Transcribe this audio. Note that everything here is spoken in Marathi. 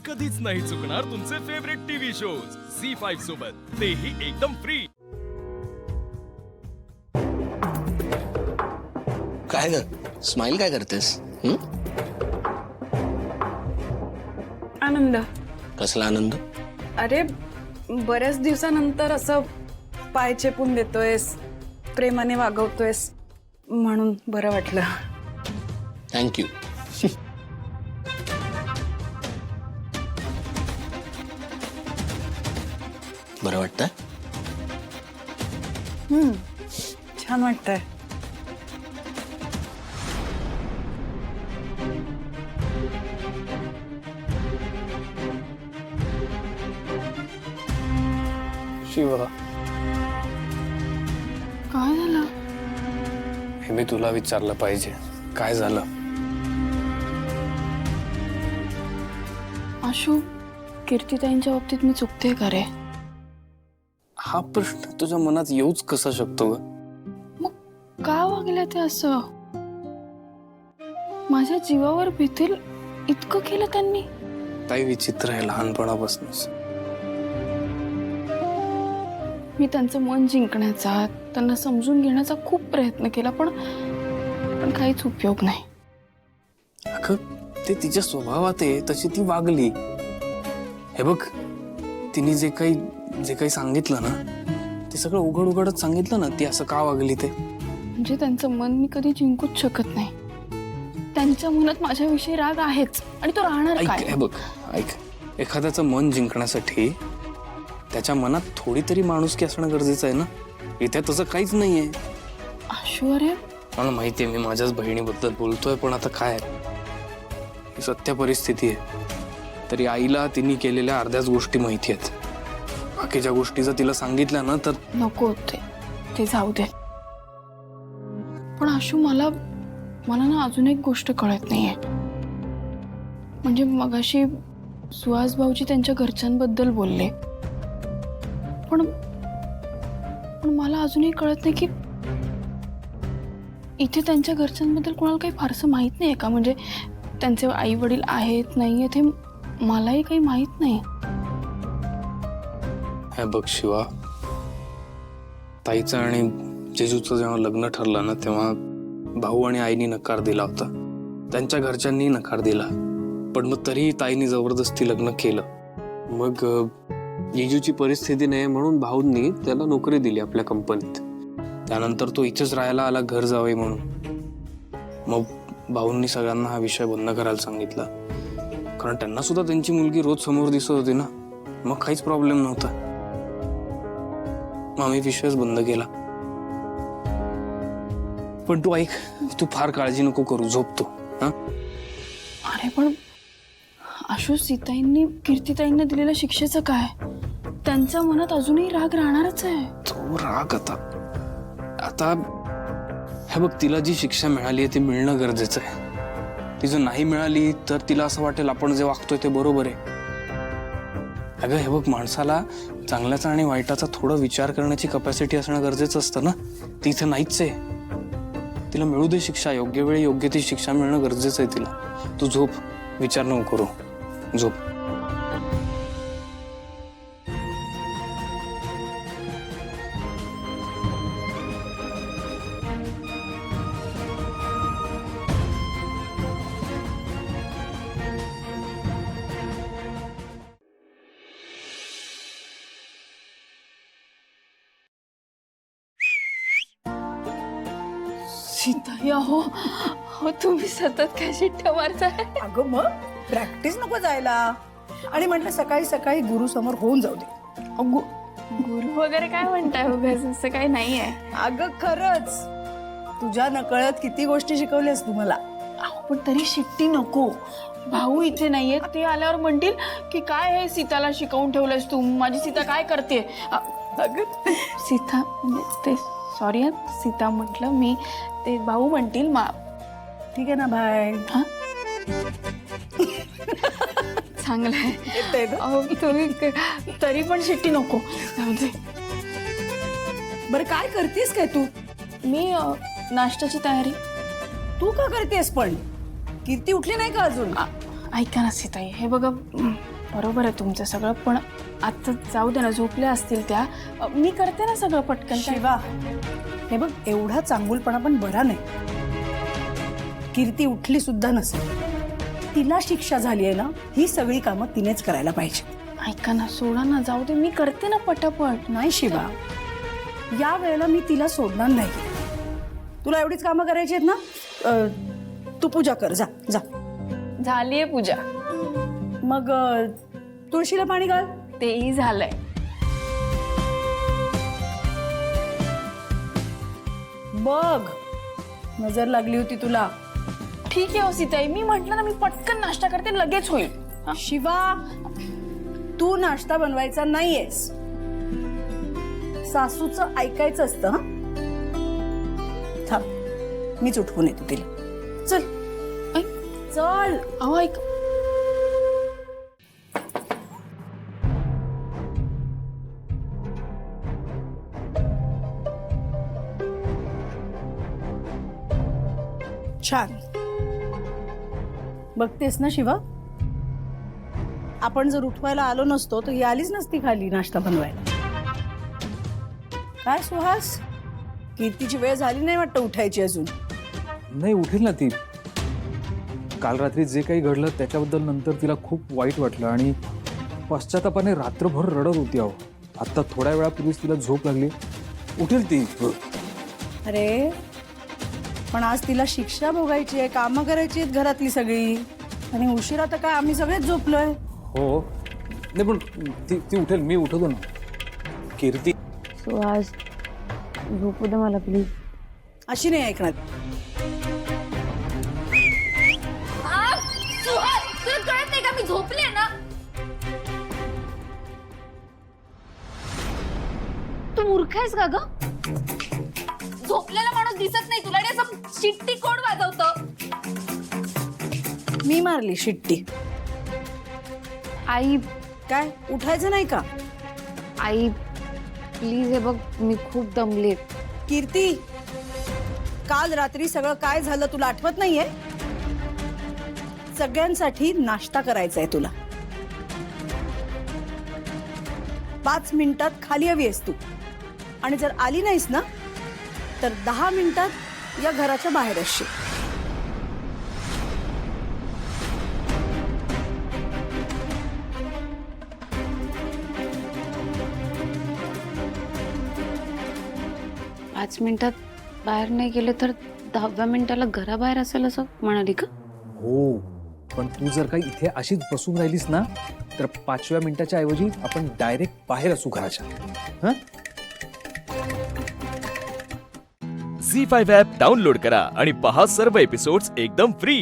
कधीच नाही चुकणार तुमचे फेवरेट टीव्ही शोज झी5 सोबत, तेही एकदम फ्री। काय ग स्माइल काय करतेस? आनंद। कसला आनंद? अरे बऱ्याच दिवसानंतर असं पाय चेपून देतोयस, प्रेमाने वागवतोयस म्हणून बरं वाटलं। थँक्यू। बरं वाटतं? छान वाटतंय। शिवा, काय झालं? हे मी तुला विचारलं पाहिजे, काय झालं? आशू, कीर्तिताईंच्या बाबतीत मी चुकते का रे? हा प्रश्न तुझ्या मनात येऊच कसा शकतो ग? मग का वागल्या ते असं? माझ्या जीवावर भीतील इतकं केलं त्यांनी? ताई विचित्र आहे लहानपणापासूनच। मी त्यांचं मन जिंकण्याचा, त्यांना समजून घेण्याचा खूप प्रयत्न केला, पण काहीच उपयोग नाही। अगं ते तिच्या स्वभावात आहे, तशी ती वागली। हे बघ, तिने जे काही सांगितलं ना, ते सगळं उघड उघडच सांगितलं ना, ती असं का वागली ते। म्हणजे त्यांचं मन मी कधी जिंकूच शकत नाही। त्यांच्या मनात माझ्याविषयी राग आहेच आणि तो राहणार ऐक, काय? हे बघ ऐक, एखाद्याचं मन जिंकण्यासाठी त्याच्या मनात थोडी तरी माणुसकी असणं गरजेचं आहे ना। इथे तसं काहीच नाहीये। आशू, अरे मला माहितीये मी माझ्याच बहिणीबद्दल बोलतोय, पण आता काय, ही सत्य परिस्थिती आहे। तरी आईला तिने केलेल्या अर्ध्याच गोष्टी माहिती आहेत, बाकीच्या गोष्टी जर तिला सांगितल्या ना तर नको ते जाऊ दे। पण आशू, मला ना अजून एक गोष्ट कळत नाहीये। म्हणजे मगाशी सुहास भाऊजी त्यांच्या घरच्यांबद्दल बोलले, पण मला अजूनही कळत नाही की इथे त्यांच्या घरच्यांबद्दल कोणाला काही फारसं माहित नाहीये का? म्हणजे त्यांचे आई वडील आहेत नाही हे मलाही काही माहित नाही। हे बघ शिवा, ताईचं आणि जेजूचं जेव्हा लग्न ठरलं ना, तेव्हा भाऊ आणि आईनी नकार दिला होता, त्यांच्या घरच्यांनी नकार दिला, पण मग तरीही ताईनी जबरदस्ती लग्न केलं। मग जेजूची परिस्थिती नाही म्हणून भाऊंनी त्याला नोकरी दिली आपल्या कंपनीत। त्यानंतर तो इथेच राहायला आला, घर जावई म्हणून। मग भाऊंनी सगळ्यांना हा विषय बंद करायला सांगितला, कारण त्यांना सुद्धा त्यांची मुलगी रोज समोर दिसत होती ना, मग काहीच प्रॉब्लेम नव्हता। मग आम्ही विषयच बंद केला। पण तू ऐक, तू फार काळजी नको करू, झोपतो। अरे पण आशू, सीताईंनी कीर्तिताईंना दिलेल्या शिक्षेचं काय? त्यांच्या मनात अजूनही राग राहणारच आहे। तो राग आता हे बघ, तिला जी शिक्षा मिळाली आहे ती मिळणं गरजेचं आहे। ती जर नाही मिळाली तर तिला असं वाटेल आपण जे वागतोय ते बरोबर आहे। अगं हे बघ, माणसाला चांगल्याचा आणि वाईटाचा थोडा विचार करण्याची कपॅसिटी असणं गरजेचं असतं ना, ती इथं नाहीच आहे। तिला मिळू दे शिक्षा, योग्य वेळी योग्य ती शिक्षा मिळणं गरजेचं आहे तिला। तू झोप, विचार नको करू, झोप। सीताई, हो तुम्ही सतत काय शिट्ट्या मारताय? अगं मग प्रॅक्टिस नको जायला, आणि म्हटलं सकाळी सकाळी गुरु समोर होऊन जाऊ दे। गुरु वगैरे काय म्हणताय? उगाच असं काही नाहीये। अगं खरंच, तुझ्या नकळत किती गोष्टी शिकवल्यास तुम्हाला। पण तरी शिट्टी नको। भाऊ इथे नाहीये, ते आल्यावर म्हणतील की काय हे सीताला शिकवून ठेवलंस तू, माझी सीता काय करते? अगं सीता ते सॉरी, सीता म्हटलं मी, ते भाऊ म्हणतील ठीक आहे ना बाय। चांगलं आहे। अहो, तुम्ही तरी पण शिट्टी नको। बरं काय करतेस काय तू? मी नाश्त्याची तयारी। तू का करतेस पण? कीर्ती उठली नाही का अजून? ऐका ना सीताई, हे बघा, बरोबर आहे तुमचं सगळं, पण आता जाऊ दे ना, झोपल्या असतील त्या. मी करते ना सगळं पटकन. काय- शिवा, हे बघ, एवढा चांगुलपणा पण बरा नाही. कीर्ती उठली सुद्धा नसेल, तिला शिक्षा झाली आहे ना, ही सगळी कामं तिनेच करायला पाहिजे. ऐका ना, सोडा ना, जाऊ दे, मी करते ना पटापट. नाही शिवा, या वेळेला मी तिला सोडणार नाही. तुला एवढीच कामं करायची आहेत ना, तू पूजा कर, जा जा. झालीये पूजा. मग तुळशीला पाणी घाल. तेही झालंय. बघ, नजर लागली होती तुला. ठीक आहे हो सीताई, मी म्हटलं ना, मी पटकन नाश्ता करते, लगेच होईल. हा? शिवा, तू नाश्ता बनवायचा नाहीयेस. सासूचं ऐकायचं असतं. हा, थांब, मीच उठवून येते तिला. चल ऐक, चल. अहो ऐक. छान. बघतेस ना शिवा, आपण जर उठवायला आलो नसतो तर ही आलीच नसती खाली नाश्ता बनवायला. काय सुहास, कीर्तीची वेळ झाली नाही वाटतं उठायची अजून. नाही, उठेल ना ती. काल रात्री जे काही घडलं त्याच्याबद्दल नंतर तिला खूप वाईट वाटलं आणि पश्चातापाने रात्रभर रडत होती. अहो, आता थोड्या वेळापूर्वीच तिला झोप लागली. उठेल ती. अरे पण आज तिला शिक्षा भोगायची आहे, कामं करायची आहेत घरातली सगळी, आणि उशिरा तर काय आम्ही सगळेच झोपलोय. हो, नाही पण ती उठेल, मी उठवतो ना. कीर्ती, सुहास, झोपू दे मला प्लीज. अशी नाही ऐकणार. तुला कळत नाही का मी झोपले ना. तू मूर्ख आहेस का ग? झोपलेला माणूस दिसत नाही तुला, आणि असं शिट्टी कोण वाजवतं? मी मारली शिट्टी. आई, काय उठायचं नाही का? आई प्लीज, हे बघ, मी खूप दमले. कीर्ती, काल रात्री सगळं काय झालं तुला आठवत नाहीये? सगळ्यांसाठी नाश्ता करायचा आहे तुला. 5 मिनिटात खाली हवी आहेस तू, आणि जर आली नाहीस ना तर 10 मिनिटात या घराच्या बाहेर असशील. पाच मिनिटात बाहेर नाही गेले तर 10व्या मिनिटाला घराबाहेर असेल असं म्हणाली का? हो, पण तू जर काही इथे अशीच बसून राहिलीस ना तर 5व्या मिनिटाच्या ऐवजी आपण डायरेक्ट बाहेर असू घराच्या. हं? झी 5 ॲप डाउनलोड करा आणि पहा सर्व एपिसोड्स एकदम फ्री.